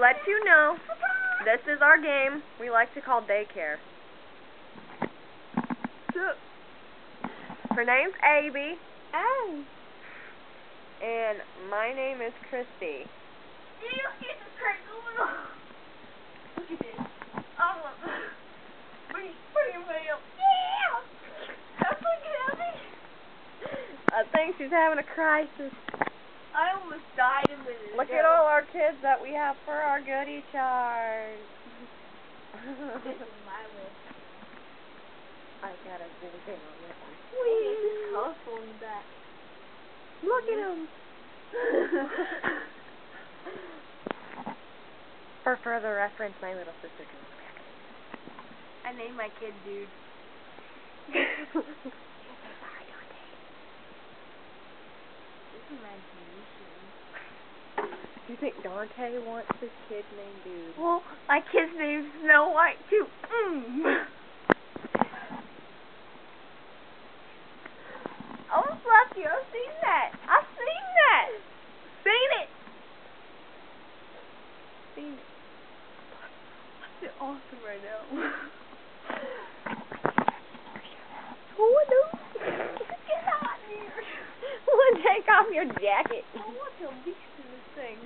let you know, this is our game we like to call daycare. Her name's Abby. Oh. And my name is Christy. Look at this crazy going on. Look at this. Oh, bring him up. Yeah. That's looking at me. I think she's having a crisis. I almost died a minute Look ago. at all our kids that we have for our goodie chart. This is my list. I got a big thing on that one. Oh, this is colorful in the back. Look at him. For further reference, my little sister can look back. I named my kid Dude. This is my nation. Do you think Dante wants his kid named Dude? Well, my kid's name's Snow White too. Oh, Fluffy, I've seen that. I've seen that. Seen it. Seen it. I feel awesome right now. Oh, no. Get out of here. Well, take off your jacket. I want to beast in this thing.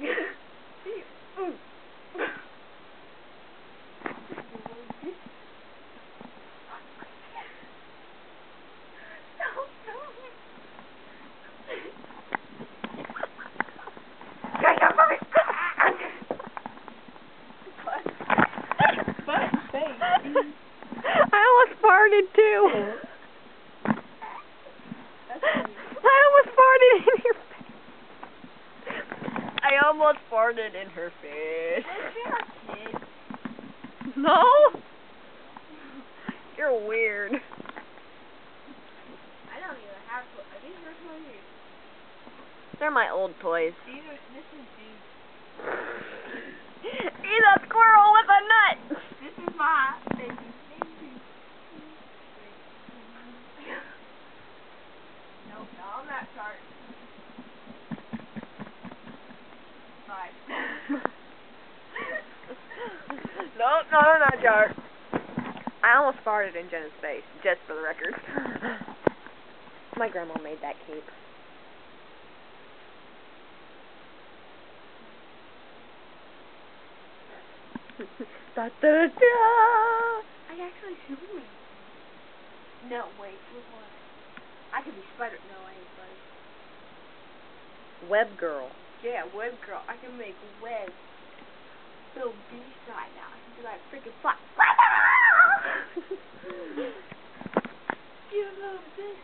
I almost farted too. I almost farted in your face. I almost farted in her face. No? You're weird. I don't even have to. Are these your toys? They're my old toys. This is Dude. He's a squirrel with a nut. This is my baby. Nope, not on that chart. 5. Nope, not on that chart. I almost farted in Jenna's face, just for the record. My grandma made that cape. Da, da, da. I actually Superman. No, wait, which one? I could be Spider. No, I ain't Spider. Web girl. Yeah, Web Girl. I can make webs. Build B-side now. I can do like freaking fly. You love this.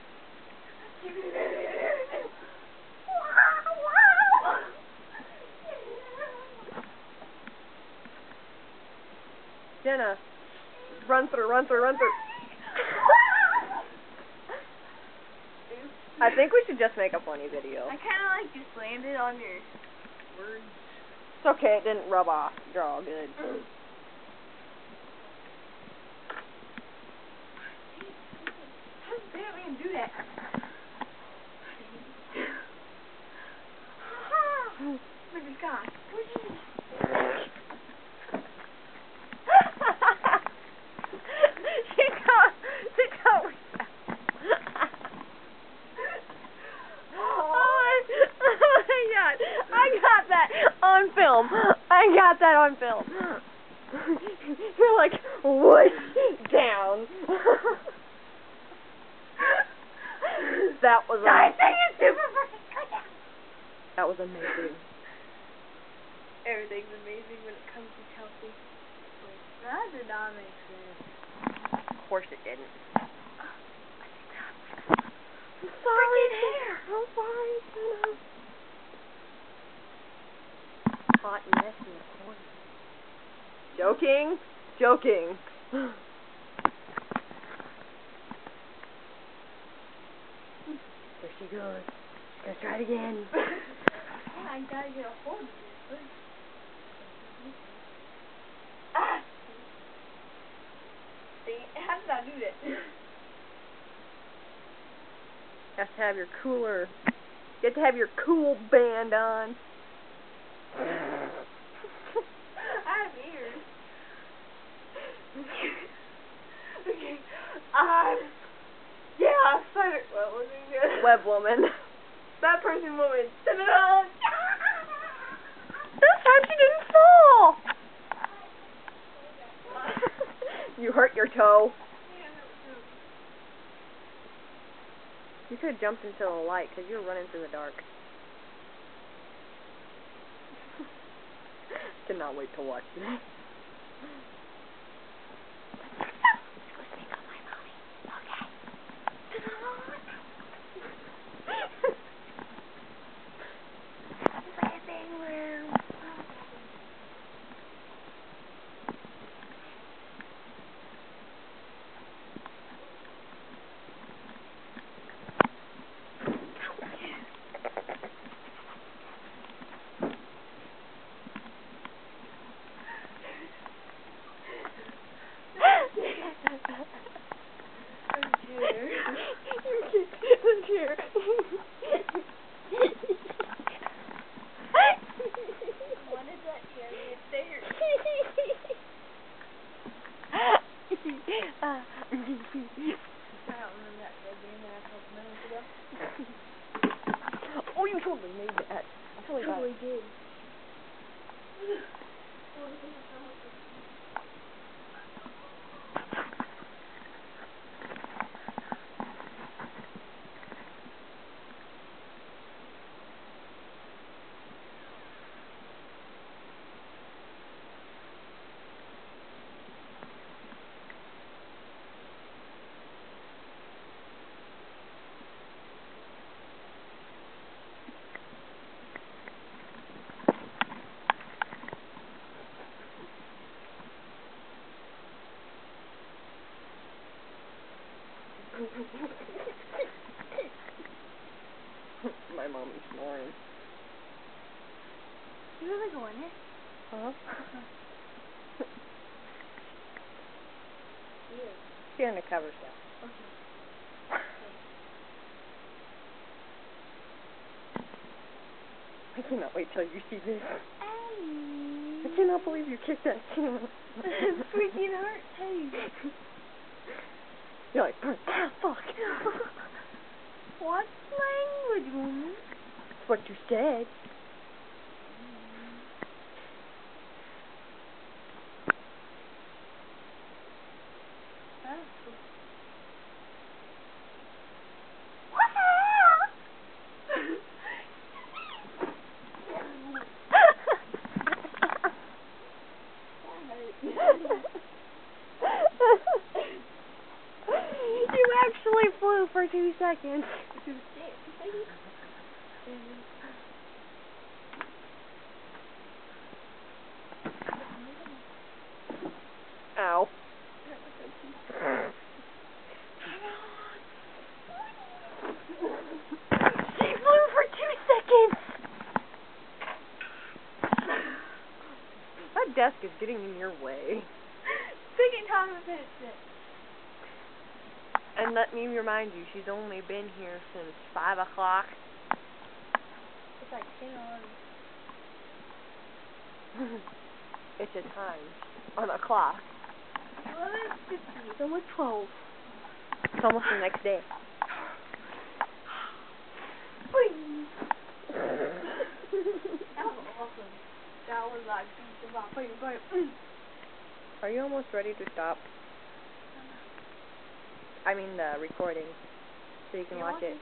Jenna, run through. I think we should just make a funny video. I kind of like just landed on your words. It's okay, it didn't rub off. You're all good. How did that man do that? Look at God. I got that on film. You're like, what? Down. That was That was amazing. Everything's amazing when it comes to Chelsea. That did not make sense. Of course it didn't. I'm sorry. I'm sorry, Jenna. Hot mess in the corner. Joking. There she goes. She's gonna try it again. I gotta get a hold of this first. See, how did I do that? You have to have your cooler. You have to have your cool band on. That woman. That person woman. Ta-da-da! This time she didn't fall. You hurt your toe. You could have jumped into the light because you were running through the dark. Cannot wait to watch this. Oh, you totally made that. I totally did. My mom is snoring. You really go in it? Huh? Yeah. She's undercover stuff. Okay. I cannot wait till you see this. Ellie. I cannot believe you kicked that too. It freaking hurt too. You're like, ah, fuck. What language, woman? That's what you said. You actually flew for 2 seconds. Ow. She flew for 2 seconds. That desk is getting in your way. Second time I've hit it. And let me remind you, she's only been here since 5 o'clock. It's like 10 on. It's a time on a clock. 11:50. It's almost 12. It's almost the next day. That was awesome. That was like Are you almost ready to stop? I mean the recording, so you can watch it.